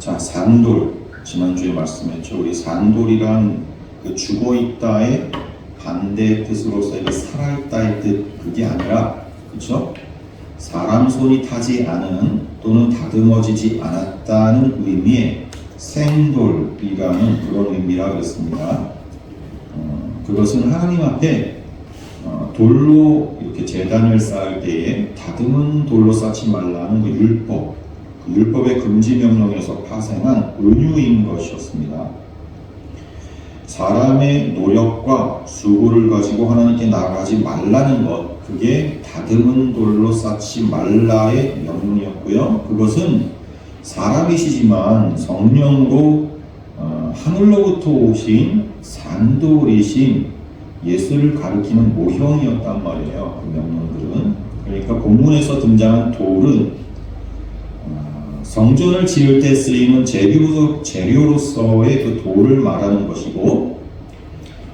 자, 산돌. 지난주에 말씀했죠. 우리 산돌이란 그 죽어있다의 반대 뜻으로서 이게 살아있다의 뜻, 그게 아니라, 그쵸? 사람 손이 타지 않은 또는 다듬어지지 않았다는 의미의 생돌이라는 그런 의미라 그랬습니다. 그것은 하나님 앞에 돌로 이렇게 제단을 쌓을 때에 다듬은 돌로 쌓지 말라는 그 율법, 그 율법의 금지 명령에서 파생한 은유인 것이었습니다. 사람의 노력과 수고를 가지고 하나님께 나아가지 말라는 것, 그게 다듬은 돌로 쌓지 말라의 명령이었고요. 그것은 사람이시지만 성령으로 하늘로부터 오신 산돌이신 예수를 가리키는 모형이었단 말이에요. 그 명령들은. 그러니까 본문에서 등장한 돌은 성전을 지을 때 쓰이는 재료로서의 그 돌을 말하는 것이고,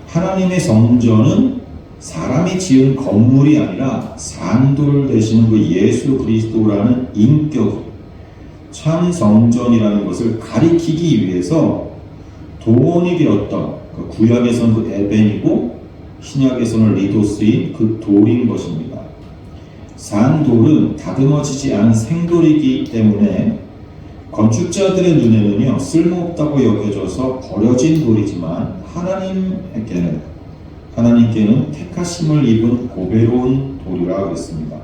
하나님의 성전은 사람이 지은 건물이 아니라 산돌 되시는 그 예수 그리스도라는 인격, 참 성전이라는 것을 가리키기 위해서 도원이 되었던, 그 구약에서는 그 에벤이고 신약에서는 리도스인 그 돌인 것입니다. 산돌은 다듬어지지 않은 생돌이기 때문에 건축자들의 눈에는요, 쓸모없다고 여겨져서 버려진 돌이지만 하나님께는 택하심을 입은 고배로운 돌이라 그랬습니다.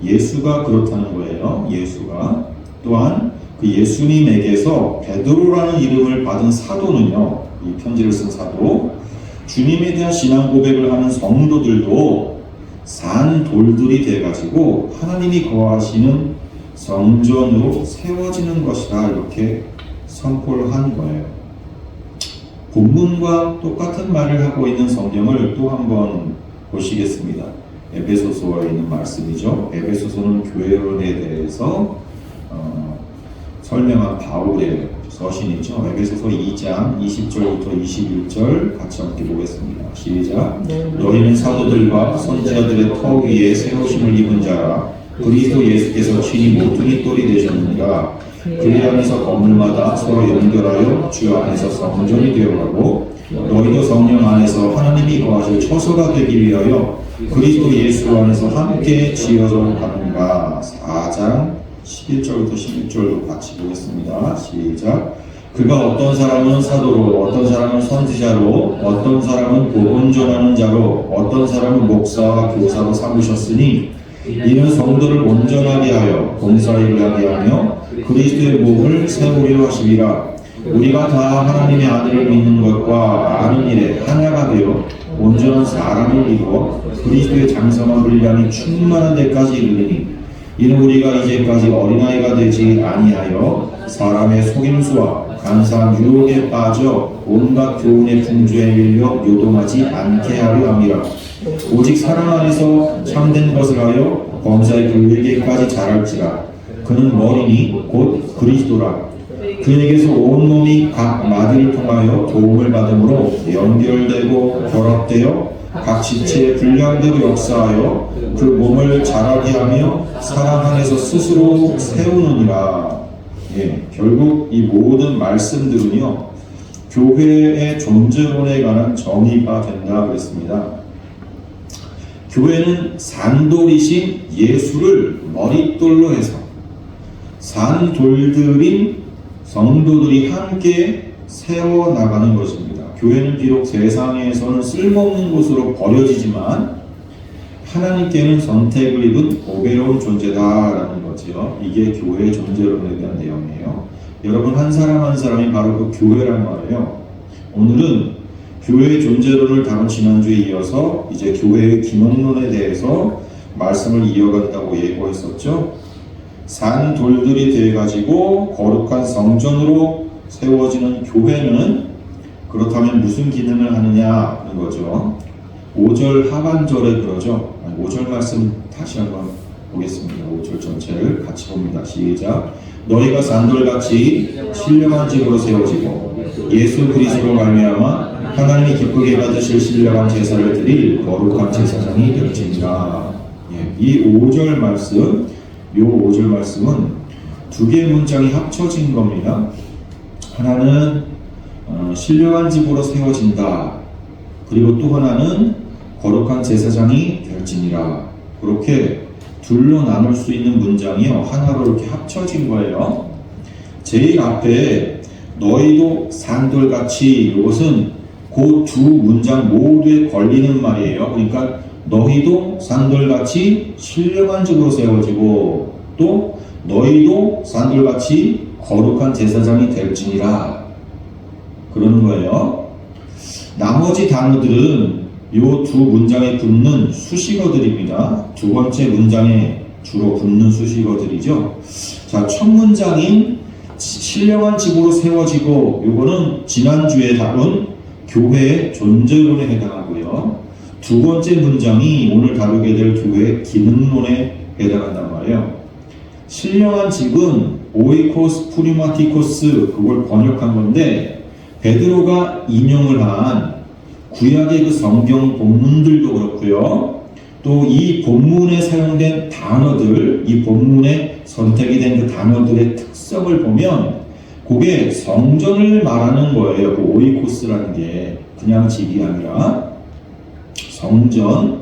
예수가 그렇다는 거예요. 예수가. 또한 그 예수님에게서 베드로라는 이름을 받은 사도는요, 이 편지를 쓴 사도, 주님에 대한 신앙 고백을 하는 성도들도 산 돌들이 돼가지고 하나님이 거하시는 성전으로 세워지는 것이라 이렇게 선포를 한 거예요. 본문과 똑같은 말을 하고 있는 성경을 또 한번 보시겠습니다. 에베소서에 있는 말씀이죠. 에베소서는 교회론에 대해서 설명한 바울의 서신이죠. 에베소서 2장 20절부터 21절 같이 함께 보겠습니다. 시작. 너희는 사도들과 선지자들의 터 위에 세우심을 입은 자라. 그리스도 예수께서 친히 모퉁이 돌이 되셨느니라. 그리 안에서 건물마다 서로 연결하여 주 안에서 성전이 되어가고, 너희도 성령 안에서 하나님이 거하실 처소가 되기 위하여 그리스도 예수 안에서 함께 지어져 가는가. 4장 11절부터 16절도 같이 보겠습니다. 시작. 그가 어떤 사람은 사도로, 어떤 사람은 선지자로, 어떤 사람은 복음 전하는 자로, 어떤 사람은 목사와 교사로 삼으셨으니, 이는 성도를 온전하게 하여 봉사일을 하게 하며 그리스도의 몸을 세우려 하시리라. 우리가 다 하나님의 아들을 믿는 것과 아는 일에 하나가 되어 온전한 사람을 이루어 그리스도의 장성한 분량이 충만한 데까지 이르리니, 이는 우리가 이제까지 어린아이가 되지 아니하여 사람의 속임수와 간사한 유혹에 빠져 온갖 교훈의 풍조에 밀려 요동하지 않게 하려 함이라. 오직 사랑 안에서 참된 것을 하여 범사의 그에게까지 자랄지라. 그는 머리니 곧 그리스도라. 그에게서 온몸이 각 마디를 통하여 도움을 받음으로 연결되고 결합되어 각 지체의 분량대로 역사하여 그 몸을 자라게 하며 사랑 안에서 스스로 세우느니라. 결국 이 모든 말씀들은요, 교회의 존재론에 관한 정의가 된다 그랬습니다. 교회는 산돌이신 예수를 머릿돌로 해서 산돌들인 성도들이 함께 세워나가는 것입니다. 교회는 비록 세상에서는 쓸모없는 곳으로 버려지지만 하나님께는 선택을 입은 보배로운 존재다라는 거죠. 이게 교회의 존재론에 대한 내용이에요. 여러분, 한 사람 한 사람이 바로 그 교회란 말이에요. 오늘은 교회의 존재론을 다룬 지난주에 이어서 이제 교회의 기능론에 대해서 말씀을 이어간다고 예고했었죠. 산 돌들이 되어가지고 거룩한 성전으로 세워지는 교회는 그렇다면 무슨 기능을 하느냐는 거죠. 5절 하반절에 그러죠. 5절 말씀 다시 한번 보겠습니다. 5절 전체를 같이 봅니다. 시작. 너희가 산돌같이 신령한 집으로 세워지고 예수 그리스도로 말미암아 하나님이 기쁘게 받으실 신령한 제사를 드릴 거룩한 제사장이 될지니라. 이 5절 말씀, 요 5절 말씀은 두 개의 문장이 합쳐진 겁니다. 하나는 신령한 집으로 세워진다. 그리고 또 하나는 거룩한 제사장이 될지니라. 그렇게 둘로 나눌 수 있는 문장이요, 하나로 이렇게 합쳐진 거예요. 제일 앞에 너희도 산돌같이, 이것은 그 두 문장 모두에 걸리는 말이에요. 그러니까 너희도 산돌같이 신령한 집으로 세워지고, 또 너희도 산돌같이 거룩한 제사장이 될지니라, 그러는 거예요. 나머지 단어들은 이 두 문장에 붙는 수식어들입니다. 두 번째 문장에 주로 붙는 수식어들이죠. 자, 첫 문장인 신령한 집으로 세워지고, 이거는 지난주에 다룬 교회의 존재론에 해당하고요. 두 번째 문장이 오늘 다루게 될 교회의 기능론에 해당한단 말이에요. 신령한 집은 오이코스 프리마티코스, 그걸 번역한 건데, 베드로가 인용을 한 구약의 그 성경 본문들도 그렇고요. 또 이 본문에 사용된 단어들, 이 본문에 선택이 된 그 단어들의 특성을 보면 그게 성전을 말하는 거예요. 그 오이코스라는 게 그냥 집이 아니라 성전.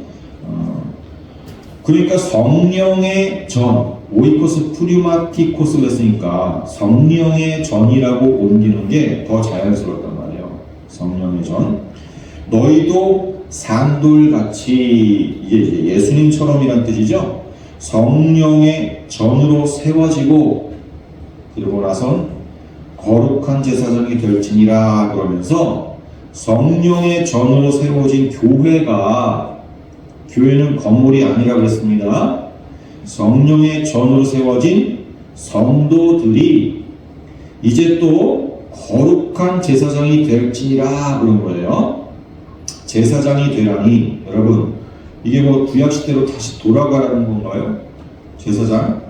그러니까 성령의 전, 오이코스 프리마티코스 그랬으니까 성령의 전이라고 옮기는 게 더 자연스러웠단 말이에요. 성령의 전. 너희도 산돌같이, 이게 예수님처럼이란 뜻이죠. 성령의 전으로 세워지고, 그러고 나선 거룩한 제사장이 될지니라, 그러면서 성령의 전으로 세워진 교회는 건물이 아니라 그랬습니다. 성령의 전으로 세워진 성도들이 이제 또 거룩한 제사장이 될지니라, 그런 거예요. 제사장이 되라니, 여러분, 이게 뭐 구약시대로 다시 돌아가라는 건가요? 제사장?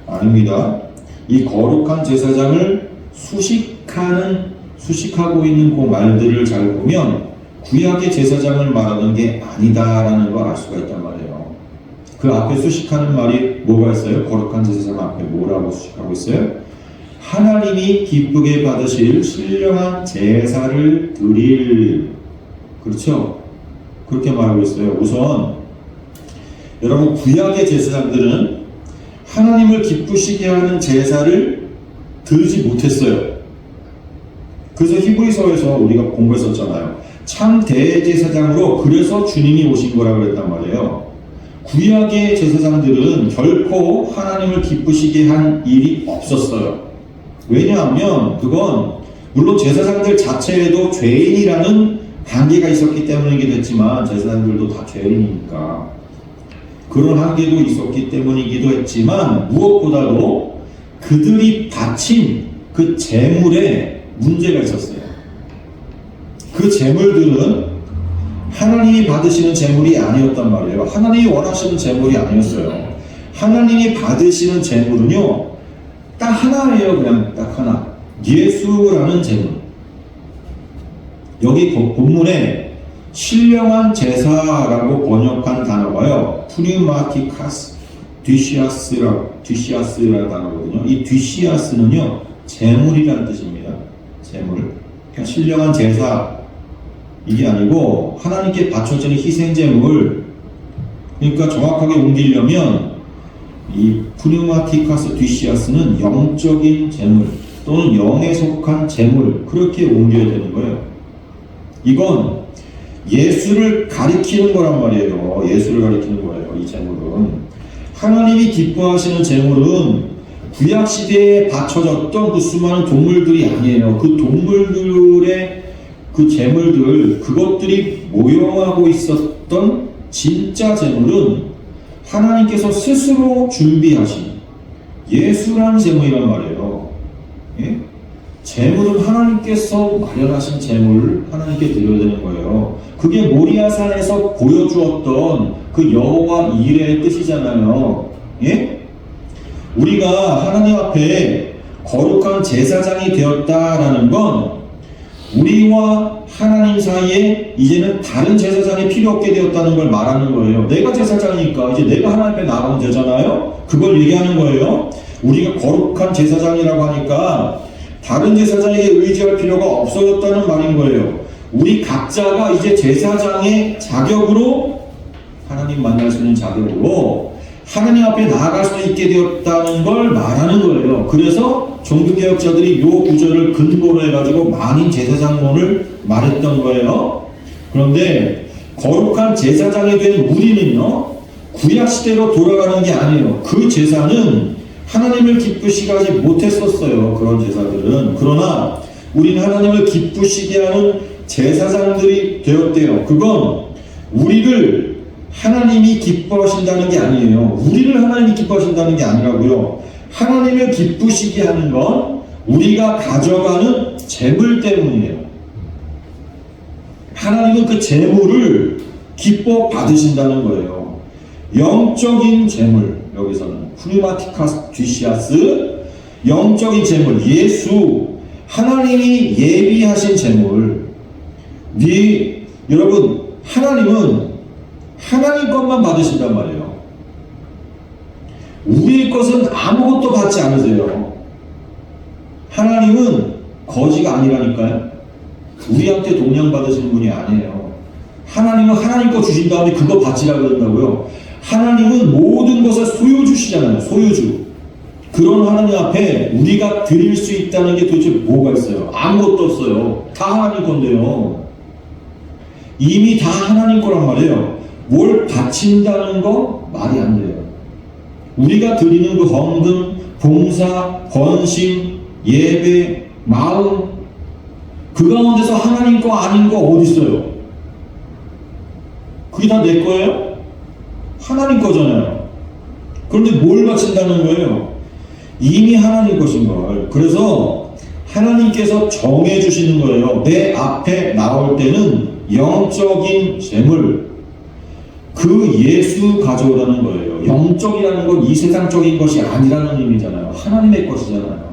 아닙니다. 이 거룩한 제사장을 수식하고 있는 그 말들을 잘 보면 구약의 제사장을 말하는 게 아니다라는 걸 알 수가 있단 말이에요. 그 앞에 수식하는 말이 뭐가 있어요? 거룩한 제사장 앞에 뭐라고 수식하고 있어요? 하나님이 기쁘게 받으실 신령한 제사를 드릴, 그렇죠? 그렇게 말하고 있어요. 우선 여러분, 구약의 제사장들은 하나님을 기쁘시게 하는 제사를 드리지 못했어요. 그래서 히브리서에서 우리가 공부했었잖아요. 참 대제사장으로, 그래서 주님이 오신 거라고 했단 말이에요. 구약의 제사장들은 결코 하나님을 기쁘시게 한 일이 없었어요. 왜냐하면 그건 물론 제사장들 자체에도 죄인이라는 한계가 있었기 때문이기도 했지만, 제사장들도 다 죄인이니까 그런 한계도 있었기 때문이기도 했지만, 무엇보다도 그들이 바친 그 제물에 문제가 있었어요. 그 제물들은 하나님이 받으시는 제물이 아니었단 말이에요. 하나님이 원하시는 제물이 아니었어요. 하나님이 받으시는 제물은요, 딱 하나예요. 그냥 딱 하나. 예수라는 제물. 여기 본문에 신령한 제사라고 번역한 단어가요, 프리마티카스 뒤시아스라는 단어거든요. 이 뒤시아스는요, 제물이라는 뜻입니다. 제물. 그러니까 신령한 제사, 이게 아니고 하나님께 바쳐지는 희생제물. 그러니까 정확하게 옮기려면 이 프리마티카스 뒤시아스는 영적인 제물 또는 영에 속한 제물, 그렇게 옮겨야 되는 거예요. 이건 예수를 가리키는 거란 말이에요. 예수를 가리키는 거예요. 이 제물은 하나님이 기뻐하시는 제물은 구약시대에 바쳐졌던 그 수많은 동물들이 아니에요. 그 동물들의 그 제물들, 그것들이 모형하고 있었던 진짜 제물은 하나님께서 스스로 준비하신 예수라는 제물이란 말이에요. 예? 제물은 하나님께서 마련하신 제물을 하나님께 드려야 되는 거예요. 그게 모리아산에서 보여주었던 그 여호와 이레의 뜻이잖아요. 예? 우리가 하나님 앞에 거룩한 제사장이 되었다라는 건 우리와 하나님 사이에 이제는 다른 제사장이 필요 없게 되었다는 걸 말하는 거예요. 내가 제사장이니까 이제 내가 하나님 앞에 나가면 되잖아요. 그걸 얘기하는 거예요. 우리가 거룩한 제사장이라고 하니까 다른 제사장에게 의지할 필요가 없어졌다는 말인 거예요. 우리 각자가 이제 제사장의 자격으로 하나님 만날 수 있는 자격으로 하나님 앞에 나아갈 수 있게 되었다는 걸 말하는 거예요. 그래서 종교개혁자들이 이 구절을 근거로 해가지고 많은 제사장론을 말했던 거예요. 그런데 거룩한 제사장이 된 우리는요, 구약시대로 돌아가는 게 아니에요. 그 제사는 하나님을 기쁘시게 하지 못했었어요. 그런 제사들은. 그러나 우리는 하나님을 기쁘시게 하는 제사장들이 되었대요. 그건 우리를 하나님이 기뻐하신다는 게 아니에요. 우리를 하나님이 기뻐하신다는 게 아니라고요. 하나님을 기쁘시게 하는 건 우리가 가져가는 재물 때문이에요. 하나님은 그 재물을 기뻐 받으신다는 거예요. 영적인 재물, 여기서는 프리마티카스 뒤시아스, 영적인 재물, 예수, 하나님이 예비하신 재물. 여러분, 하나님은 하나님 것만 받으신단 말이에요. 우리의 것은 아무것도 받지 않으세요. 하나님은 거지가 아니라니까요. 우리한테 동양 받으시는 분이 아니에요. 하나님은 하나님 거 주신 다음에 그거 받지라 그런다고요. 하나님은 모든 것을 소유주시잖아요. 소유주. 그런 하나님 앞에 우리가 드릴 수 있다는 게 도대체 뭐가 있어요? 아무것도 없어요. 다 하나님 건데요. 이미 다 하나님 거란 말이에요. 뭘 바친다는 거 말이 안 돼요. 우리가 드리는 그 헌금, 봉사, 헌신, 예배, 마음, 그 가운데서 하나님 거 아닌 거 어디 있어요? 그게 다 내 거예요? 하나님 거잖아요. 그런데 뭘 바친다는 거예요? 이미 하나님 것인 걸. 그래서 하나님께서 정해주시는 거예요. 내 앞에 나올 때는 영적인 재물, 그 예수 가져오라는 거예요. 영적이라는 건 이 세상적인 것이 아니라는 의미잖아요. 하나님의 것이잖아요.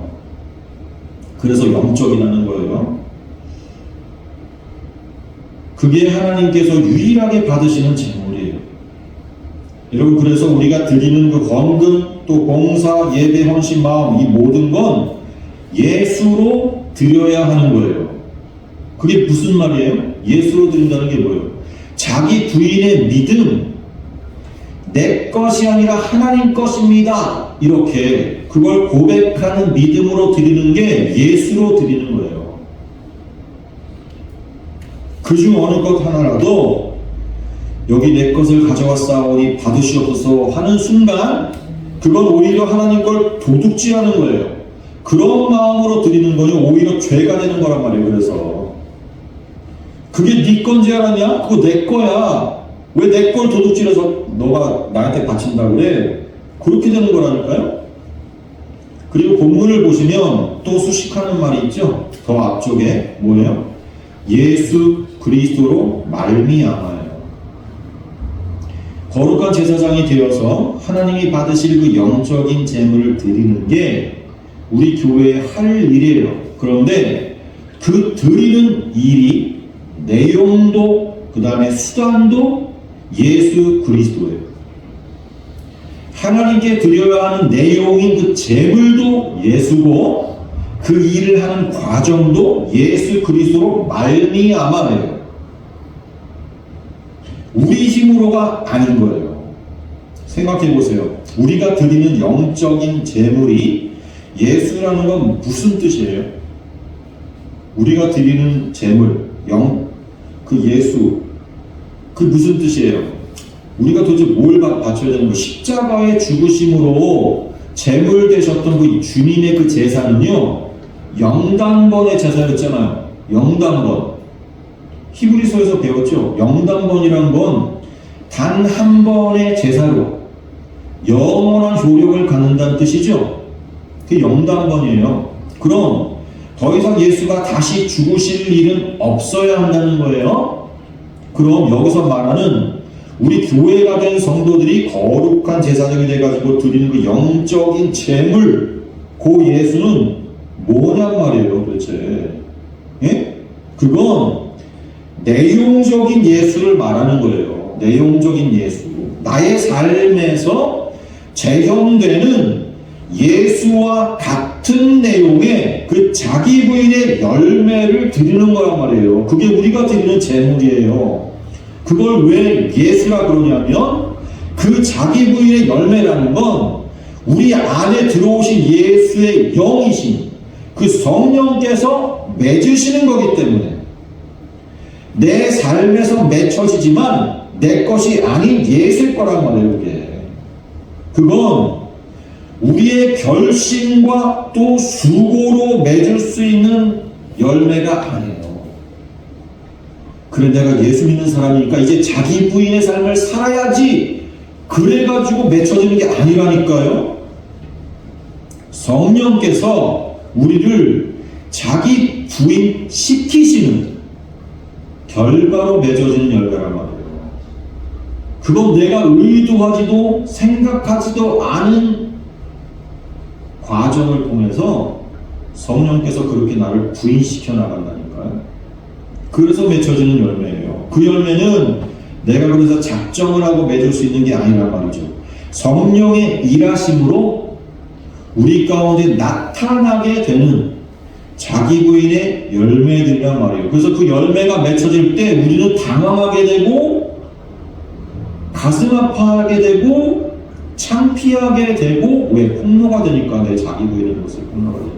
그래서 영적이라는 거예요. 그게 하나님께서 유일하게 받으시는 재물이에요. 여러분, 그래서 우리가 드리는 그 헌금, 또 봉사, 예배, 헌신, 마음, 이 모든 건 예수로 드려야 하는 거예요. 그게 무슨 말이에요? 예수로 드린다는 게 뭐예요? 자기 부인의 믿음, 내 것이 아니라 하나님 것입니다. 이렇게 그걸 고백하는 믿음으로 드리는 게 예수로 드리는 거예요. 그중 어느 것 하나라도 여기 내 것을 가져왔사오니 받으시옵소서 하는 순간 그건 오히려 하나님 걸 도둑질하는 거예요. 그런 마음으로 드리는 거는 오히려 죄가 되는 거란 말이에요. 그래서 그게 네 건지 알았냐? 그거 내 거야. 왜 내 걸 도둑질해서 너가 나한테 바친다 그래? 그렇게 되는 거라니까요. 그리고 본문을 보시면 또 수식하는 말이 있죠. 더 앞쪽에 뭐예요? 예수 그리스도로 말미암아요. 거룩한 제사장이 되어서 하나님이 받으실 그 영적인 재물을 드리는 게 우리 교회의 할 일이에요. 그런데 그 드리는 일이 내용도 그 다음에 수단도 예수 그리스도예요. 하나님께 드려야 하는 내용인 그 재물도 예수고 그 일을 하는 과정도 예수 그리스도로 말미암아요. 우리 힘으로가 아닌 거예요. 생각해 보세요. 우리가 드리는 영적인 재물이 예수라는 건 무슨 뜻이에요? 우리가 드리는 재물, 그 예수, 그 무슨 뜻이에요? 우리가 도대체 뭘 바쳐야 되는 거예요? 십자가의 죽으심으로 재물 되셨던 그 주님의 그 제사는요, 영단번의 제사였잖아요. 영단번. 히브리서에서 배웠죠. 영단번이란 건 단 한 번의 제사로 영원한 효력을 갖는다는 뜻이죠. 그게 영단번이에요. 그럼 더 이상 예수가 다시 죽으실 일은 없어야 한다는 거예요. 그럼 여기서 말하는 우리 교회가 된 성도들이 거룩한 제사장이 돼가지고 드리는 그 영적인 재물, 그 예수는 뭐냔 말이에요, 도대체. 예? 그건 내용적인 예수를 말하는 거예요. 내용적인 예수. 나의 삶에서 재현되는 예수와 같은 내용의 그 자기 부인의 열매를 드리는 거란 말이에요. 그게 우리가 드리는 제물이에요. 그걸 왜 예수라 그러냐면 그 자기 부인의 열매라는 건 우리 안에 들어오신 예수의 영이신 그 성령께서 맺으시는 거기 때문에 내 삶에서 맺혀지지만 내 것이 아닌 예수의 거란 말이에요. 그게. 그건 우리의 결심과 또 수고로 맺을 수 있는 열매가 아니에요. 그래 내가 예수 믿는 사람이니까 이제 자기 부인의 삶을 살아야지 그래가지고 맺혀지는 게 아니라니까요. 성령께서 우리를 자기 부인 시키시는 결과로 맺어지는 열매란 말이에요. 그건 내가 의도하지도 생각하지도 않은 과정을 통해서 성령께서 그렇게 나를 부인시켜 나간다니까요. 그래서 맺혀지는 열매예요. 그 열매는 내가 그래서 작정을 하고 맺을 수 있는 게 아니란 말이죠. 성령의 일하심으로 우리 가운데 나타나게 되는 자기 부인의 열매들이란 말이에요. 그래서 그 열매가 맺혀질 때 우리는 당황하게 되고 가슴 아파하게 되고 창피하게 되고 왜? 폭로가 되니까. 내 자기 부인의 모습이 폭로가 되니까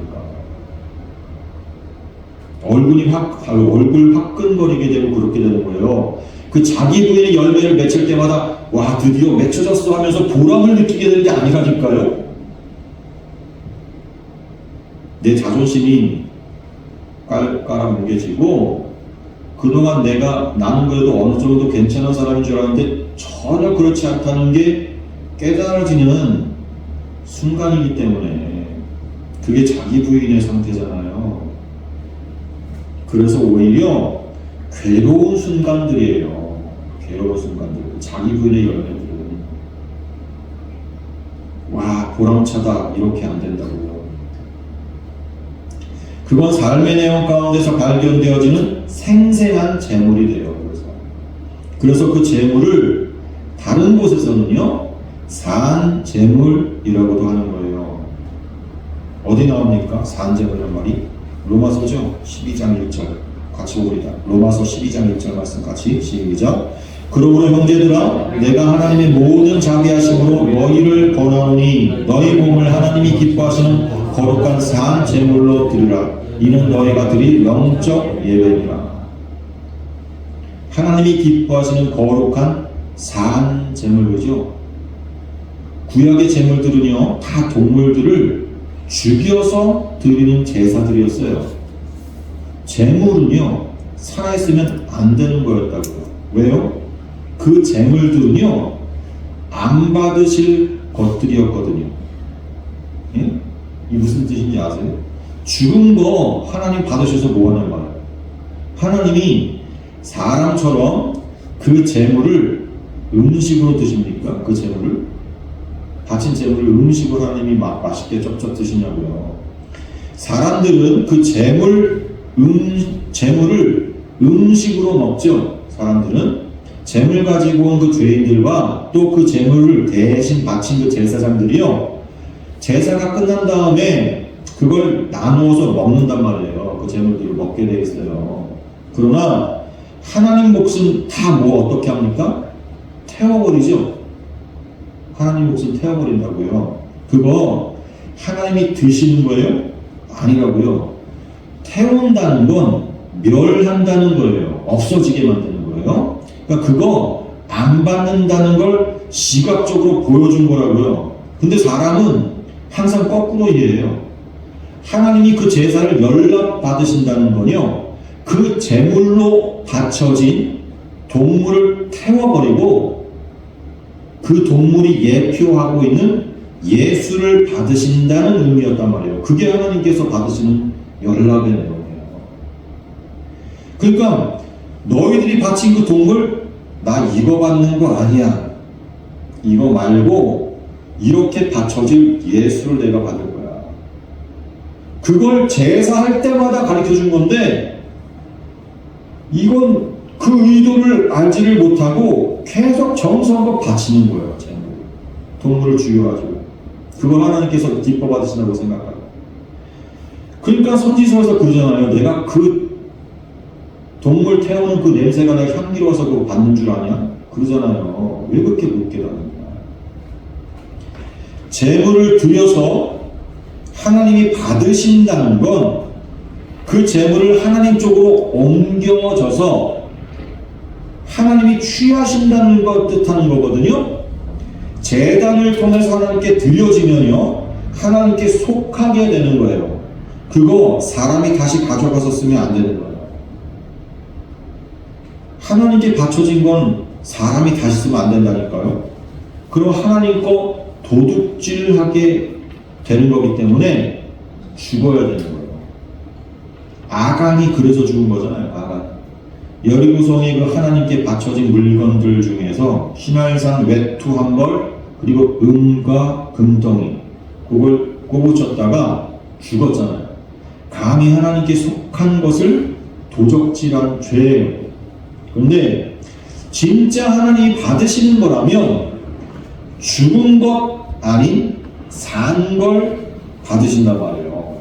얼굴 화끈거리게 되고 그렇게 되는 거예요. 그 자기 부인의 열매를 맺힐 때마다 와 드디어 맺혀졌어 하면서 보람을 느끼게 되는 게 아니라니까요. 내 자존심이 깔아뭉개지고 그동안 나는 그래도 어느 정도 괜찮은 사람인 줄 알았는데 전혀 그렇지 않다는 게 깨달아지는 순간이기 때문에 그게 자기 부인의 상태잖아요. 그래서 오히려 괴로운 순간들이에요. 괴로운 순간들. 자기 부인의 열매들은 와 보람차다 이렇게 안 된다고요. 그건 삶의 내용 가운데서 발견되어지는 생생한 재물이 돼요. 그래서 그 재물을 다른 곳에서는요 산 재물이라고도 하는 거예요. 어디 나옵니까? 산 재물이란 말이 로마서죠. 12장 1절 같이 보리다. 로마서 12장 1절 말씀 같이 시작. 그러므로 형제들아 내가 하나님의 모든 자비하심으로 너희를 권하노니 너희 몸을 하나님이 기뻐하시는 거룩한 산 제물로 드리라. 이는 너희가 드릴 영적 예배니라. 하나님이 기뻐하시는 거룩한 산 제물이죠. 구약의 제물들은요 다 동물들을 죽여서 드리는 제사들이었어요. 제물은요 살아있으면 안 되는 거였다고요. 왜요? 그 제물들은요 안 받으실 것들이었거든요. 예? 이 무슨 뜻인지 아세요? 죽은 거 하나님 받으셔서 뭐 하는 말이에요? 하나님이 사람처럼 그 제물을 음식으로 드십니까? 그 제물을? 바친 제물을 음식으로 하나님이 맛있게 쩝쩝 드시냐고요. 사람들은 그 제물을 음식으로 먹죠. 사람들은 제물 가지고 온 그 죄인들과 또 그 제물을 대신 바친 그 제사장들이요 제사가 끝난 다음에 그걸 나누어서 먹는단 말이에요. 그 제물들을 먹게 돼 있어요. 그러나 하나님 몫은 다 뭐 어떻게 합니까? 태워버리죠. 하나님 몫은 태워버린다고요. 그거 하나님이 드시는 거예요? 아니라고요. 태운다는 건 멸한다는 거예요. 없어지게 만드는 거예요. 그러니까 그거 안 받는다는 걸 시각적으로 보여준 거라고요. 근데 사람은 항상 거꾸로 이해해요. 하나님이 그 제사를 연락받으신다는 건요 그 제물로 바쳐진 동물을 태워버리고 그 동물이 예표하고 있는 예수를 받으신다는 의미였단 말이에요. 그게 하나님께서 받으시는 연락의 내용이에요. 그러니까 너희들이 바친 그 동물 나 이거 받는 거 아니야. 이거 말고 이렇게 바쳐질 예수를 내가 받을 거야. 그걸 제사할 때마다 가르쳐준 건데 이건 그 의도를 알지를 못하고 계속 정성껏 바치는 거예요. 동물을 죽여가지고. 그걸 하나님께서 기뻐 받으신다고 생각하고. 그러니까 선지서에서 그러잖아요. 내가 그 동물 태우는 그 냄새가 내가 향기로워서 그거 받는 줄 아냐? 그러잖아요. 왜 그렇게 못 깨닫느냐? 재물을 드려서 하나님이 받으신다는 건 그 재물을 하나님 쪽으로 옮겨져서 하나님이 취하신다는 것 뜻하는 거거든요. 제단을 통해서 하나님께 드려지면요, 하나님께 속하게 되는 거예요. 그거 사람이 다시 가져가서 쓰면 안 되는 거예요. 하나님께 바쳐진 건 사람이 다시 쓰면 안 된다니까요. 그럼 하나님 거 도둑질하게 되는 거기 때문에 죽어야 되는 거예요. 아간이 그래서 죽은 거잖아요. 아간. 여리고성이 그 하나님께 바쳐진 물건들 중에서 신화의상 외투 한 벌, 그리고 은과 금덩이, 그걸 꼽으쳤다가 죽었잖아요. 감히 하나님께 속한 것을 도적질한 죄예요. 그런데 진짜 하나님이 받으시는 거라면 죽은 것 아닌 산 걸 받으신단 말이에요.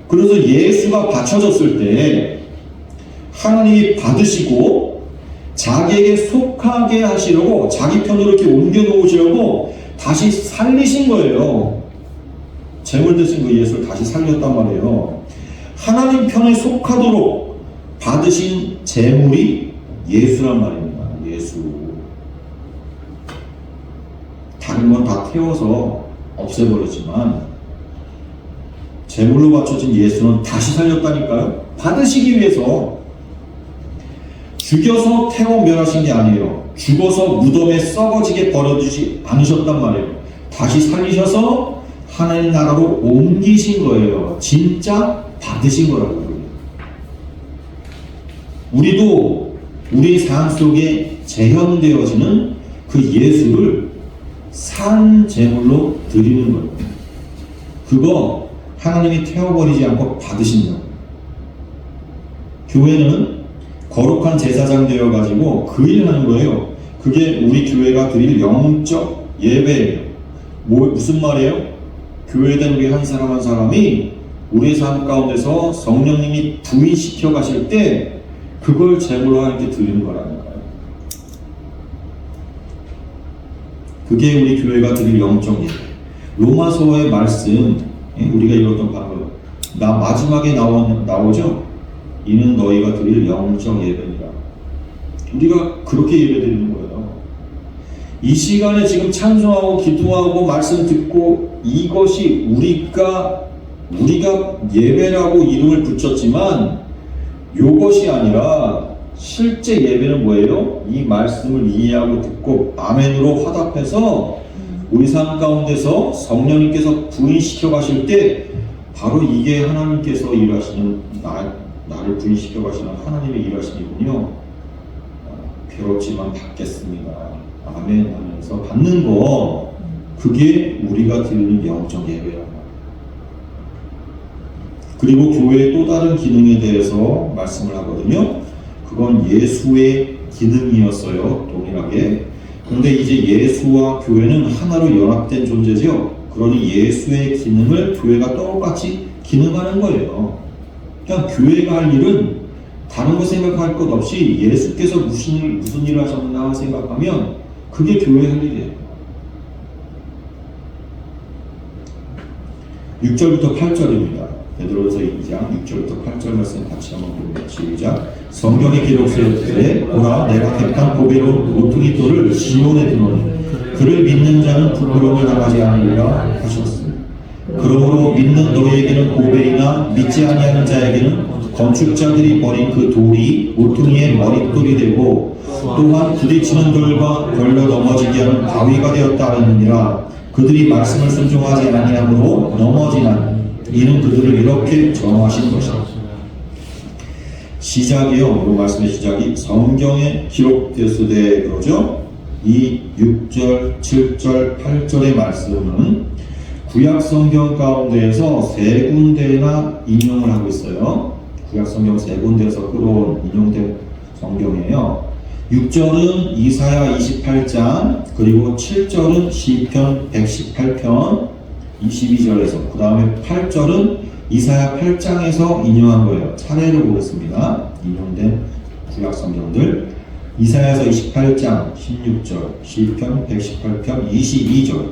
그래서 예수가 바쳐졌을 때 하나님이 받으시고 자기에게 속하게 하시려고 자기 편으로 이렇게 옮겨 놓으시려고 다시 살리신 거예요. 재물 대신 그 예수를 다시 살렸단 말이에요. 하나님 편에 속하도록 받으신 재물이 예수란 말입니다. 예수. 다른 건 다 태워서 없애버렸지만 제물로 바쳐진 예수는 다시 살렸다니까요. 받으시기 위해서. 죽여서 태워 멸하신 게 아니에요. 죽어서 무덤에 썩어지게 버려두지 않으셨단 말이에요. 다시 살리셔서 하나님 나라로 옮기신 거예요. 진짜 받으신 거라고요. 우리도 우리 삶 속에 재현되어지는 그 예수를 산 제물로 드리는 거예요. 그거 하나님이 태워버리지 않고 받으신다. 교회는 거룩한 제사장 되어가지고 그 일을 하는 거예요. 그게 우리 교회가 드릴 영적 예배예요. 무슨 말이에요? 교회된 우리 한 사람 한 사람이 우리의 삶 가운데서 성령님이 부인시켜 가실 때 그걸 제물로 하나님께 드리는 거라니까요. 그게 우리 교회가 드릴 영적 예배. 로마서의 말씀, 우리가 읽었던 방금 마지막에 나오죠? 이는 너희가 드릴 영적 예배니라. 우리가 그렇게 예배 드리는 거예요. 이 시간에 지금 찬송하고 기도하고 말씀 듣고 이것이 우리가 예배라고 이름을 붙였지만 이것이 아니라 실제 예배는 뭐예요? 이 말씀을 이해하고 듣고 아멘으로 화답해서 우리 삶 가운데서 성령님께서 부인시켜 가실 때 바로 이게 하나님께서 일하시는 나를 부인시켜 가시는 하나님의 일하시는군요. 괴롭지만 받겠습니다. 아멘 하면서 받는 거, 그게 우리가 드리는 영적 예배야. 그리고 교회의 또 다른 기능에 대해서 말씀을 하거든요. 그건 예수의 기능이었어요. 동일하게. 그런데 이제 예수와 교회는 하나로 연합된 존재죠. 그러니 예수의 기능을 교회가 똑같이 기능하는 거예요. 그냥 교회가 할 일은 다른 거 생각할 것 없이 예수께서 무슨 일을 하셨나 생각하면 그게 교회 할 일이에요. 6절부터 8절입니다. 베드로서 2장 6절부터 8절 말씀 같이 한번 봅니다. 시작. 성경에 기록되었되 보라 내가 택한 보배로운 모퉁이 돌을 시온에 두노니 그를 믿는 자는 부끄러움을 당하지 않으리라 하셨습니다. 그러므로 믿는 너희에게는 보배이나 믿지 아니하는 자에게는 건축자들이 버린 그 돌이 모퉁이의 머릿돌이 되고 또한 부딪히는 돌과 걸려 넘어지게 하는 바위가 되었다 하느니라. 그들이 말씀을 순종하지 아니하므로 넘어지나 이는 그들을 이렇게 정하신 것이다. 시작이요. 이 말씀의 시작이 성경에 기록되었으되 그러죠. 이 6절, 7절, 8절의 말씀은 구약 성경 가운데에서 세 군데나 인용을 하고 있어요. 구약 성경 세 군데에서 끌어온 인용된 성경이에요. 6절은 이사야 28장, 그리고 7절은 시편 118편, 22절에서 그 다음에 8절은 이사야 8장에서 인용한 거예요. 차례로 보겠습니다. 인용된 구약 성경들 이사야서 28장 16절, 시편 118편 22절,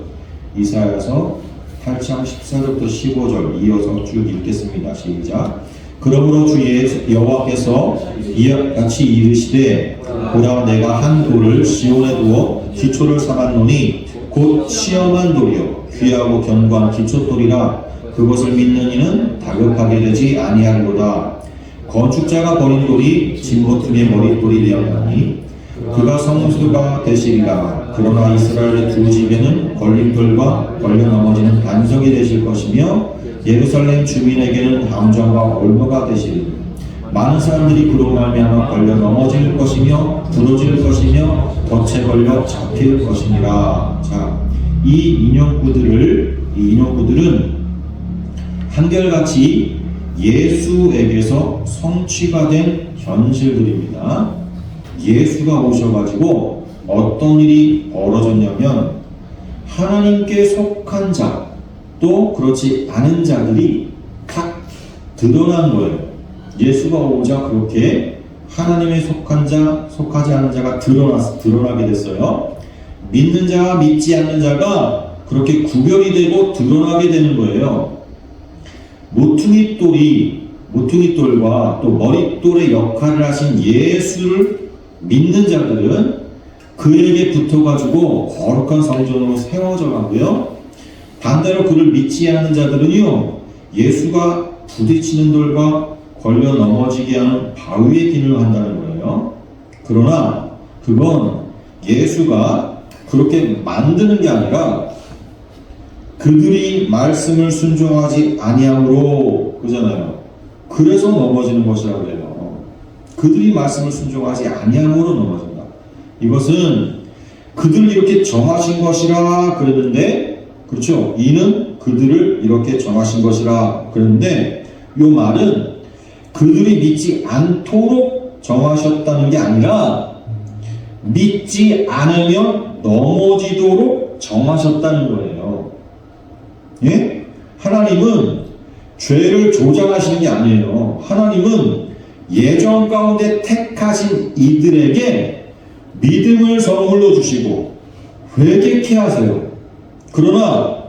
이사야서 8장 14절부터 15절 이어서 쭉 읽겠습니다. 시작. 그러므로 주 여호와께서 이와 같이 이르시되 보라 내가 한 돌을 시온에 두어 기초를 삼았노니 곧 시험한 돌이요 귀하고 견고한 기초돌이라 그것을 믿는 이는 다급하게 되지 아니하리로다. 건축자가 버린 돌이 진보틈의 머릿돌이 되었나니 그가 성수가 되시리라. 그러나 이스라엘의 두 집에는 걸림돌과 걸려 넘어지는 반석이 되실 것이며 예루살렘 주민에게는 함정과 올무가 되시리니 많은 사람들이 그로 말미암아 걸려 넘어질 것이며 부러질 것이며 덫에 걸려 잡힐 것이니라. 자, 이 인용구들은 한결같이 예수에게서 성취가 된 현실들입니다. 예수가 오셔가지고 어떤 일이 벌어졌냐면 하나님께 속한 자 또 그렇지 않은 자들이 각 드러난 거예요. 예수가 오자 그렇게 하나님에 속한 자, 속하지 않은 자가 드러나게 됐어요. 믿는 자와 믿지 않는 자가 그렇게 구별이 되고 드러나게 되는 거예요. 모퉁이돌과 또 머릿돌의 역할을 하신 예수를 믿는 자들은 그에게 붙어가지고 거룩한 성전으로 세워져 가고요. 반대로 그를 믿지 않는 자들은요, 예수가 부딪히는 돌과 걸려 넘어지게 하는 바위에 기능한다는 거예요. 그러나 그건 예수가 그렇게 만드는 게 아니라 그들이 말씀을 순종하지 아니함으로 그러잖아요. 그래서 넘어지는 것이라고 그래요. 그들이 말씀을 순종하지 아니함으로 넘어진다. 이것은 그들을 이렇게 정하신 것이라 그랬는데, 그렇죠? 이는 그들을 이렇게 정하신 것이라 그랬는데, 이 말은 그들이 믿지 않도록 정하셨다는 게 아니라 믿지 않으면 넘어지도록 정하셨다는 거예요. 예? 하나님은 죄를 조장하시는 게 아니에요. 하나님은 예정 가운데 택하신 이들에게 믿음을 선물로 주시고 회개케 하세요. 그러나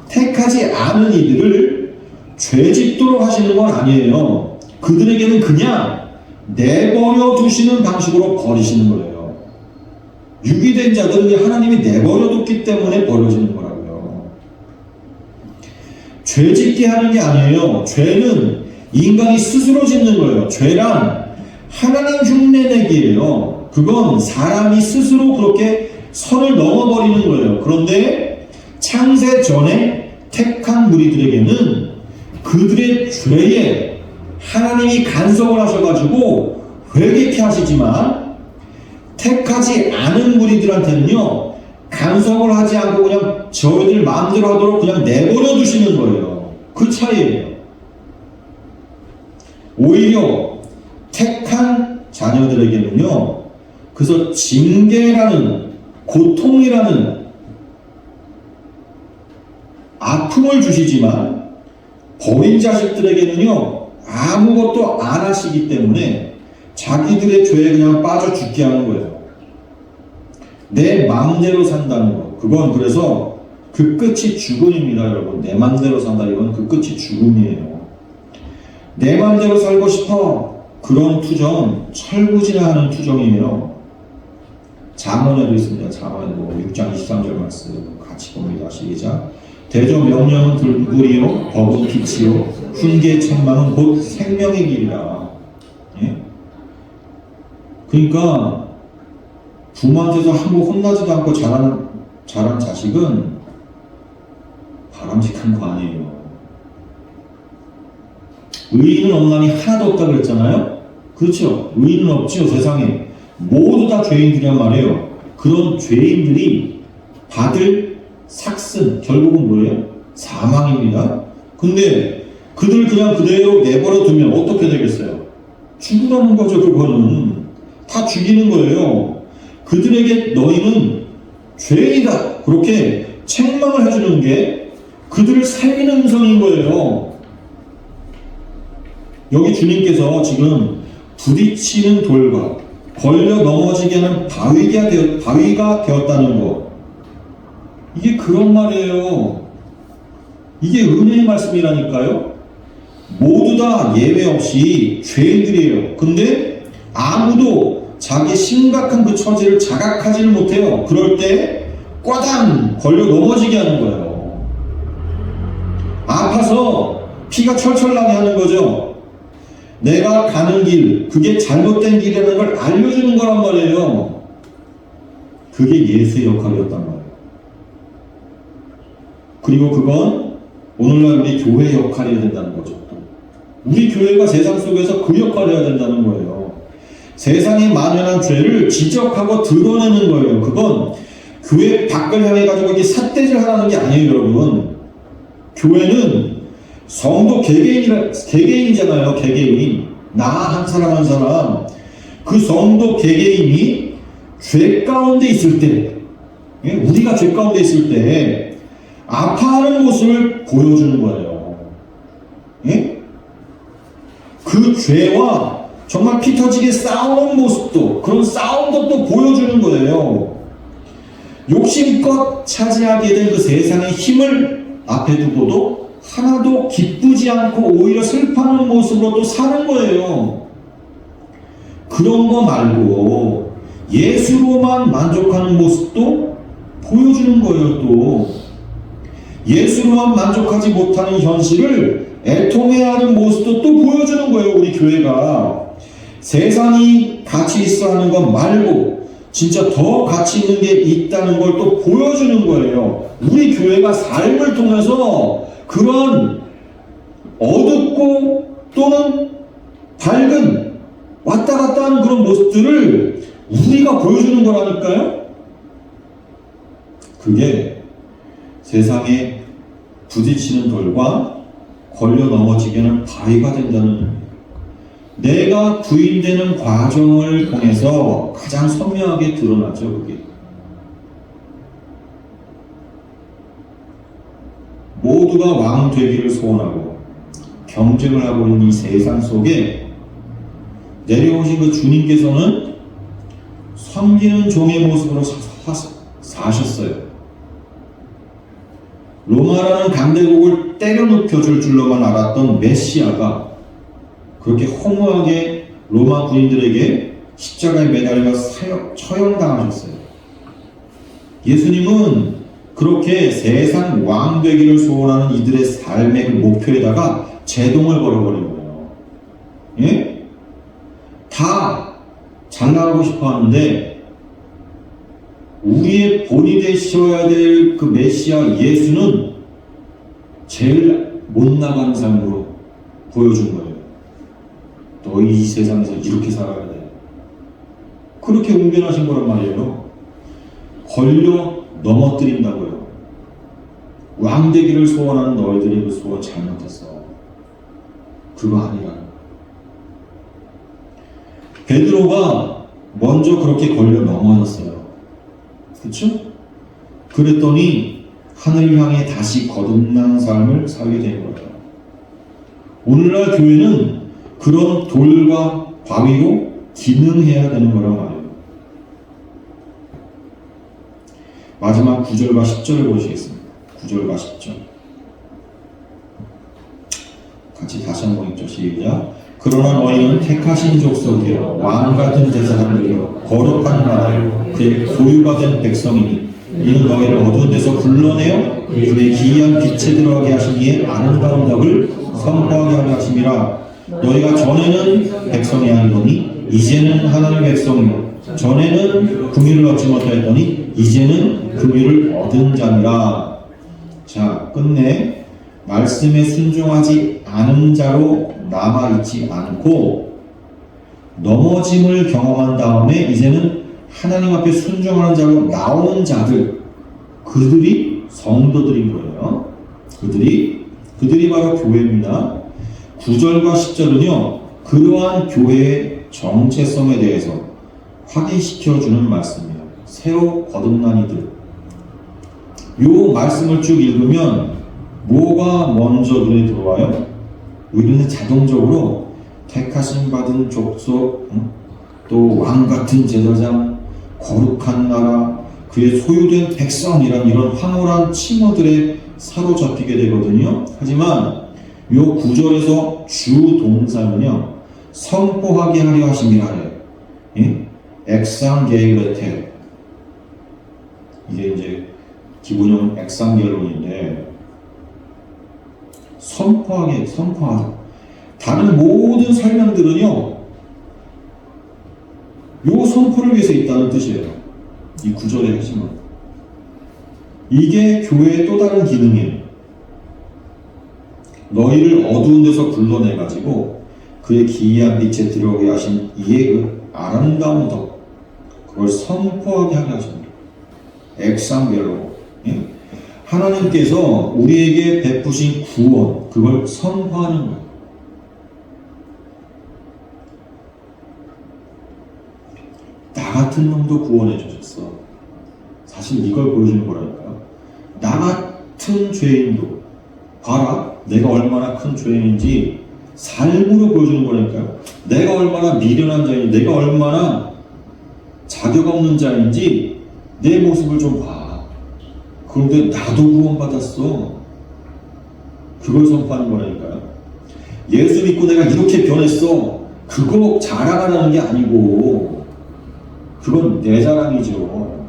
택하지 않은 이들을 죄짓도록 하시는 건 아니에요. 그들에게는 그냥 내버려 두시는 방식으로 버리시는 거예요. 유기된 자들은 하나님이 내버려 뒀기 때문에 버려지는 거라고요. 죄짓게 하는 게 아니에요. 죄는 인간이 스스로 짓는 거예요. 죄란 하나님 흉내내기예요. 그건 사람이 스스로 그렇게 선을 넘어버리는 거예요. 그런데 창세 전에 택한 무리들에게는 그들의 죄에 하나님이 간섭을 하셔가지고 회개케 하시지만, 택하지 않은 무리들한테는요 간섭을 하지 않고 그냥 저희들 마음대로 하도록 그냥 내버려 두시는 거예요. 그 차이예요. 오히려 택한 자녀들에게는요, 그래서 징계라는, 고통이라는 아픔을 주시지만 버린 자식들에게는요 아무것도 안 하시기 때문에 자기들의 죄에 그냥 빠져 죽게 하는 거예요. 내 마음대로 산다는 거, 그건 그래서 그 끝이 죽음입니다. 여러분, 내 마음대로 산다, 이건 그 끝이 죽음이에요. 내 마음대로 살고 싶어, 그런 투정 철부지나하는 투정이에요. 잠언에도 있습니다. 잠언 6장 23절 말씀 같이 봅니다. 시작. 대저 명령은 불굴이요 법은 빛이요 훈계 책망은 곧 생명의 길이라. 예? 그러니까 부모한테서 한번 혼나지도 않고 자란 자식은 바람직한 거 아니에요. 의인은 없나니 하나도 없다 그랬잖아요. 그렇죠? 의인은 없지요. 세상에 모두 다 죄인들이란 말이에요. 그런 죄인들이 받을 삭슨, 결국은 뭐예요? 사망입니다. 근데 그들 그냥 그대로 내버려 두면 어떻게 되겠어요? 죽으라는 거죠. 그거는 다 죽이는 거예요. 그들에게 너희는 죄인이다, 그렇게 책망을 해주는 게 그들을 살리는 음성인 거예요. 여기 주님께서 지금 부딪히는 돌과 걸려 넘어지게 하는 바위가 되었다는 것, 이게 그런 말이에요. 이게 은혜의 말씀이라니까요. 모두 다 예외 없이 죄인들이에요. 근데 아무도 자기 심각한 그 처지를 자각하지를 못해요. 그럴 때 꽈당 걸려 넘어지게 하는 거예요. 아파서 피가 철철 나게 하는 거죠. 내가 가는 길, 그게 잘못된 길이라는 걸 알려주는 거란 말이에요. 그게 예수의 역할이었단 말이에요. 그리고 그건 오늘날 우리 교회의 역할이어야 된다는 거죠. 우리 교회가 세상 속에서 그 역할을 해야 된다는 거예요. 세상에 만연한 죄를 지적하고 드러내는 거예요. 그건 교회 밖을 향해 가지고 이렇게 삿대질 하라는 게 아니에요, 여러분. 교회는 성도 개개인이잖아요. 개개인. 나 한 사람 한 사람. 그 성도 개개인이 죄 가운데 있을 때, 우리가 죄 가운데 있을 때 아파하는 모습을 보여주는 거예요. 그 죄와 정말 피 터지게 싸우는 모습도, 그런 싸움도 또 보여주는 거예요. 욕심껏 차지하게 된 그 세상의 힘을 앞에 두고도 하나도 기쁘지 않고 오히려 슬퍼하는 모습으로 또 사는 거예요. 그런 거 말고 예수로만 만족하는 모습도 보여주는 거예요. 또 예수로만 만족하지 못하는 현실을 애통해하는 모습도 또 보여주는 거예요. 우리 교회가 세상이 가치 있어 하는 것 말고 진짜 더 가치 있는 게 있다는 걸 또 보여주는 거예요. 우리 교회가 삶을 통해서 그런 어둡고 또는 밝은 왔다 갔다 하는 그런 모습들을 우리가 보여주는 거라니까요. 그게 세상에 부딪히는 돌과 걸려 넘어지게 하는 바위가 된다는 거예요. 내가 부인되는 과정을 통해서 가장 선명하게 드러나죠. 그게 모두가 왕 되기를 소원하고 경쟁을 하고 있는 이 세상 속에 내려오신 그 주님께서는 섬기는 종의 모습으로 사셨어요. 로마라는 강대국을 때려눕혀줄 줄로만 알았던 메시아가 그렇게 허무하게 로마 군인들에게 십자가에 매달려 처형당하셨어요. 예수님은 그렇게 세상 왕 되기를 소원하는 이들의 삶의 그 목표에다가 제동을 걸어버린 거예요. 예? 다 잘나가고 싶어 하는데 우리의 본이 되셔야 될 그 메시아 예수는 제일 못 나가는 삶으로 보여준 거예요. 너희 이 세상에서 이렇게 살아야 돼. 그렇게 웅변하신 거란 말이에요. 걸려 넘어뜨린다고요. 왕 되기를 소원하는 너희들이 그 소원 잘못했어. 그거 아니라. 베드로가 먼저 그렇게 걸려 넘어졌어요. 그쵸? 그랬더니 하늘 향해 다시 거듭난 삶을 살게 된 거예요. 오늘날 교회는 그런 돌과 바위로 기능해야 되는 거란 말이에요. 마지막 9절과 10절을 보시겠습니다. 9절과 10절 같이 다시 한번 읽죠. 시작. 그러나 너희는 택하신 족속이여 왕같은 제사장들이여 거룩한 나라여 그의 소유가 된 백성이니 이는 너희를 어두운 데서 불러내어 그의 기이한 빛에 들어가게 하신 이의 아름다운 덕을 선포하게 하려 하심이라. 너희가 전에는 백성이 아니더니 이제는 하나님의 백성이요 전에는 긍휼을 얻지 못하였더니 이제는 긍휼을 얻은 자니라. 자, 끝내 말씀에 순종하지 않은 자로 남아있지 않고 넘어짐을 경험한 다음에 이제는 하나님 앞에 순종하는 자로 나오는 자들, 그들이 성도들인 거예요. 그들이 바로 교회입니다. 9절과 10절은요 그러한 교회의 정체성에 대해서 확인시켜주는 말씀이에요. 새로 거듭난 이들. 요 말씀을 쭉 읽으면 뭐가 먼저 눈에 들어와요? 우리는 자동적으로 택하심 받은 족속, 또 왕같은 제사장, 거룩한 나라, 그의 소유된 백성이란 이런 황홀한 칭호들에 사로잡히게 되거든요. 하지만 요 구절에서 주 동사는요, 선포하게 하려 하심이라. 엑상게이레테, 이게 이제 기본형 엑상겔론인데, 선포하다. 다른 모든 설명들은요, 요 선포를 위해서 있다는 뜻이에요. 이 구절의 핵심은. 이게 교회의 또 다른 기능이에요. 너희를 어두운 데서 불러내가지고 그의 기이한 빛에 들어오게 하신 이의 그 아름다운 덕, 그걸 선포하게 하게 하십니다. 엑상겔로. 하나님께서 우리에게 베푸신 구원, 그걸 선포하는 거예요. 나 같은 놈도 구원해 주셨어. 사실 이걸 보여주는 거라니까요. 나 같은 죄인도 봐라, 내가 얼마나 큰 죄인인지 삶으로 보여주는 거라니까요. 내가 얼마나 미련한 자인지, 내가 얼마나 자격 없는 자인지 내 모습을 좀 봐. 그런데 나도 구원받았어. 그걸 선포하는 거라니까요. 예수 믿고 내가 이렇게 변했어. 그거 자랑하는 게 아니고 그건 내 자랑이죠.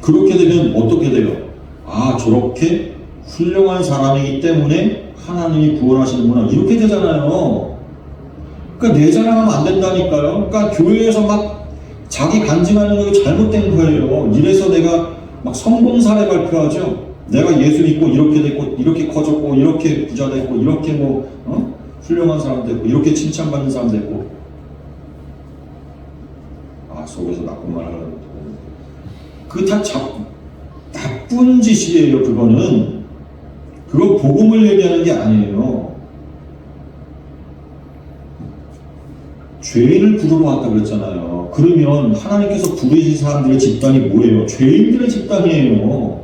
그렇게 되면 어떻게 돼요? 아, 저렇게 훌륭한 사람이기 때문에 하나님이 구원하시는구나, 이렇게 되잖아요. 그러니까 내 자랑하면 안 된다니까요. 그러니까 교회에서 막 자기 간증하는 거 잘못된 거예요. 이래서 내가 막 성공 사례 발표하죠. 내가 예수 믿고 이렇게 됐고, 이렇게 커졌고, 이렇게 부자 됐고, 이렇게 훌륭한 사람 됐고, 이렇게 칭찬받는 사람 됐고. 아, 속에서 나쁜 말 하려고. 그게 다 나쁜 짓이에요. 그거는. 그거 복음을 얘기하는 게 아니에요. 죄인을 부르러 왔다 그랬잖아요. 그러면 하나님께서 부르신 사람들의 집단이 뭐예요? 죄인들의 집단이에요.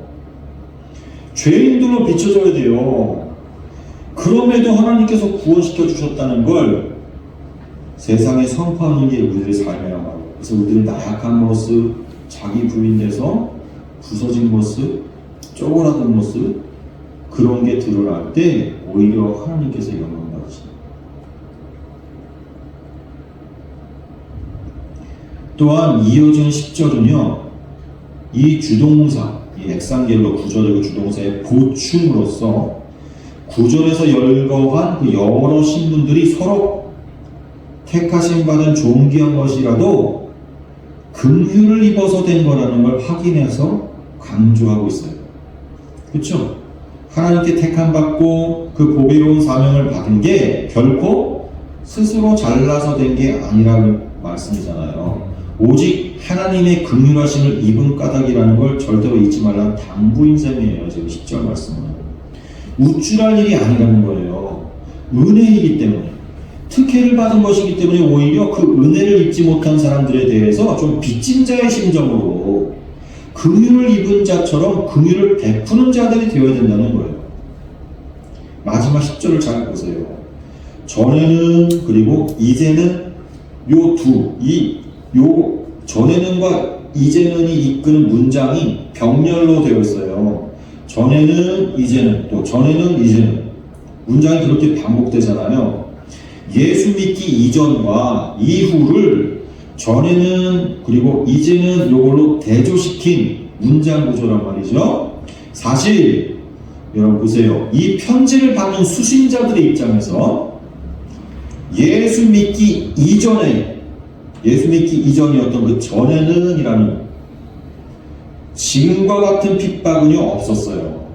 죄인들로 비춰져야 돼요. 그럼에도 하나님께서 구원시켜 주셨다는 걸 세상에 선포하는 게 우리들의 삶이란 말이에요. 그래서 우리들의 나약한 모습, 자기 부인돼서 부서진 모습, 쪼그라든 모습, 그런 게 드러날 때 오히려 하나님께서 영광 받으십니다. 또한 이어진 10절은요, 이 주동사, 이 엑상겔로 구절이고 주동사의 보충으로서 구절에서 열거한 그 여러 신분들이 서로 택하심 받은 존귀한 것이라도 긍휼을 입어서 된 거라는 걸 확인해서 강조하고 있어요. 그렇죠? 하나님께 택함 받고 그 보배로운 사명을 받은 게 결코 스스로 잘나서 된 게 아니라는 말씀이잖아요. 오직 하나님의 긍휼하심을 입은 까닭이라는 걸 절대로 잊지 말라는 당부인 셈이에요. 지금 10절 말씀은. 우쭐할 일이 아니라는 거예요. 은혜이기 때문에, 특혜를 받은 것이기 때문에 오히려 그 은혜를 입지 못한 사람들에 대해서 좀 빚진 자의 심정으로 긍휼을 입은 자처럼 긍휼을 베푸는 자들이 되어야 된다는 거예요. 마지막 10절을 잘 보세요. 전에는, 그리고 이제는, 요 전에는과 이제는이 이끄는 문장이 병렬로 되어 있어요. 전에는, 이제는, 또 전에는, 이제는. 문장이 그렇게 반복되잖아요. 예수 믿기 이전과 이후를 전에는 그리고 이제는 요걸로 대조시킨 문장 구조란 말이죠. 사실 여러분 보세요. 이 편지를 받는 수신자들의 입장에서 예수 믿기 이전이었던 그 전에는 이라는 지금과 같은 핍박은요 없었어요.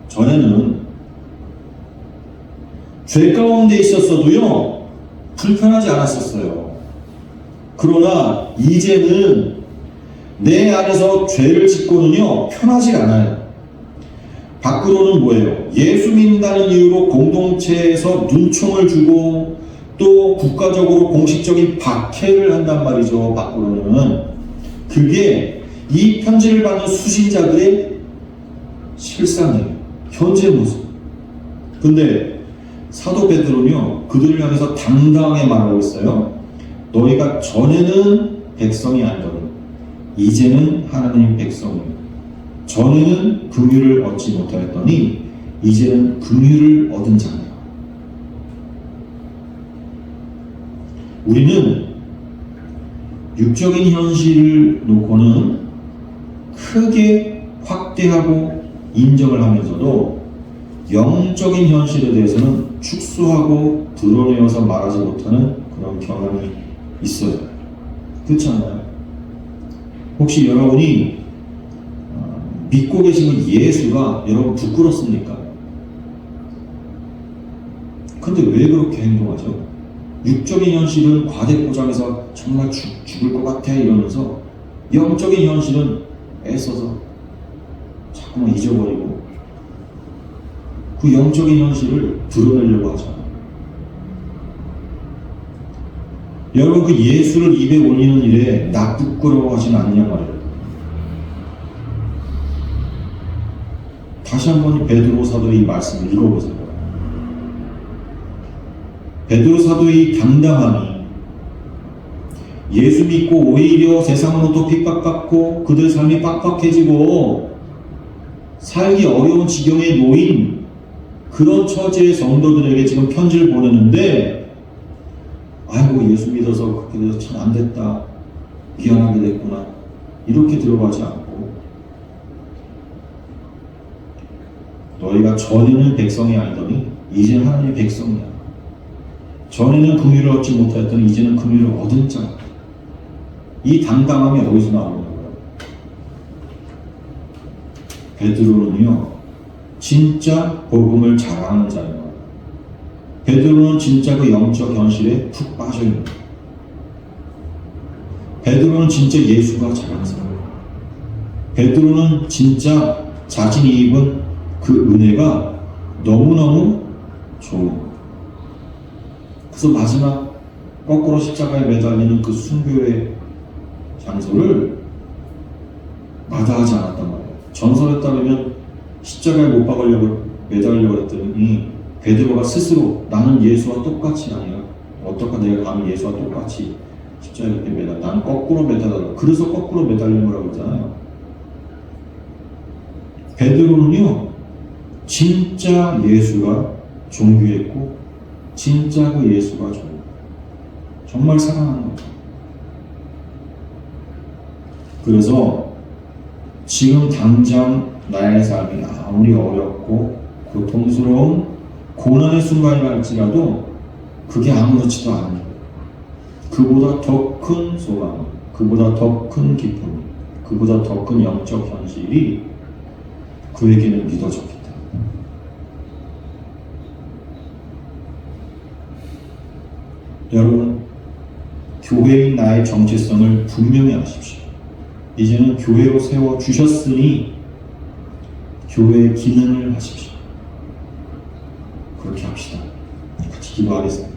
전에는 죄 가운데 있었어도요 불편하지 않았었어요. 그러나 이제는 내 안에서 죄를 짓고는요 편하지 않아요. 밖으로는 뭐예요? 예수 믿는다는 이유로 공동체에서 눈총을 주고 또 국가적으로 공식적인 박해를 한단 말이죠. 밖으로는. 그게 이 편지를 받는 수신자들의 실상이에요. 현재 모습. 근데 사도 베드로는요, 그들을 향해서 당당하게 말하고 있어요. 너희가 전에는 백성이 아니더니 이제는 하나님 백성이요. 전에는 긍휼을 얻지 못하였더니 이제는 긍휼을 얻은 자냐. 우리는 육적인 현실을 놓고는 크게 확대하고 인정을 하면서도 영적인 현실에 대해서는 축소하고 드러내어서 말하지 못하는 그런 경향이 있어요. 그렇지 않나요? 혹시 여러분이 믿고 계시는 예수가 여러분 부끄럽습니까? 근데 왜 그렇게 행동하죠? 육적인 현실은 과대포장해서 정말 죽을 것 같아 이러면서 영적인 현실은 애써서 자꾸만 잊어버리고 그 영적인 현실을 드러내려고 하잖아요. 여러분 그 예수를 입에 올리는 일에 나 부끄러워하진 않냐 말이에요. 다시 한번 베드로 사도의 이 말씀을 읽어보세요. 베드로 사도의 당당함이 예수 믿고 오히려 세상으로부터 핍박받고 그들 삶이 빡빡해지고 살기 어려운 지경에 놓인 그런 처지의 성도들에게 지금 편지를 보내는데 아이고 예수 믿어서 그렇게 돼서 참 안됐다 미안하게 됐구나 이렇게 들어가지 않고 너희가 전에는 백성이 아니더니 이제는 하나님의 백성이야. 전에는 긍휼을 얻지 못하였더니 이제는 긍휼을 얻은 자. 이 당당함이 어디서 나오는 거예요? 베드로는요 진짜 복음을 자랑하는 자예요. 베드로는 진짜 그 영적 현실에 푹 빠져 있는 거예요. 베드로는 진짜 예수가 자랑스러워요. 베드로는 진짜 자신이 입은 그 은혜가 너무너무 좋은 거예요. 그래서 마지막 거꾸로 십자가에 매달리는 그 순교의 장소를 마다하지 않았단 말이에요. 전설에 따르면 십자가에 못 박으려고 매달리려고 했더니 베드로가 스스로 나는 예수와 똑같이 아니야. 어떡하 내가 감히 예수와 똑같이 십자가에 매달 나는 거꾸로 매달려. 그래서 거꾸로 매달린 거라고 했잖아요. 베드로는요 진짜 예수가 존귀했고 진짜 그 예수가 정말 사랑하는 거죠. 그래서 지금 당장 나의 삶이 아무리 어렵고 고통스러운 고난의 순간이 갈지라도 그게 아무렇지도 않은 거예요. 그보다 더 큰 소망, 그보다 더 큰 기쁨, 그보다 더 큰 영적 현실이 그에게는 믿어졌기 때문에 여러분 교회인 나의 정체성을 분명히 하십시오. 이제는 교회로 세워주셨으니 교회의 기능을 하십시오. 그렇게 합시다. 같이 기도하겠습니다.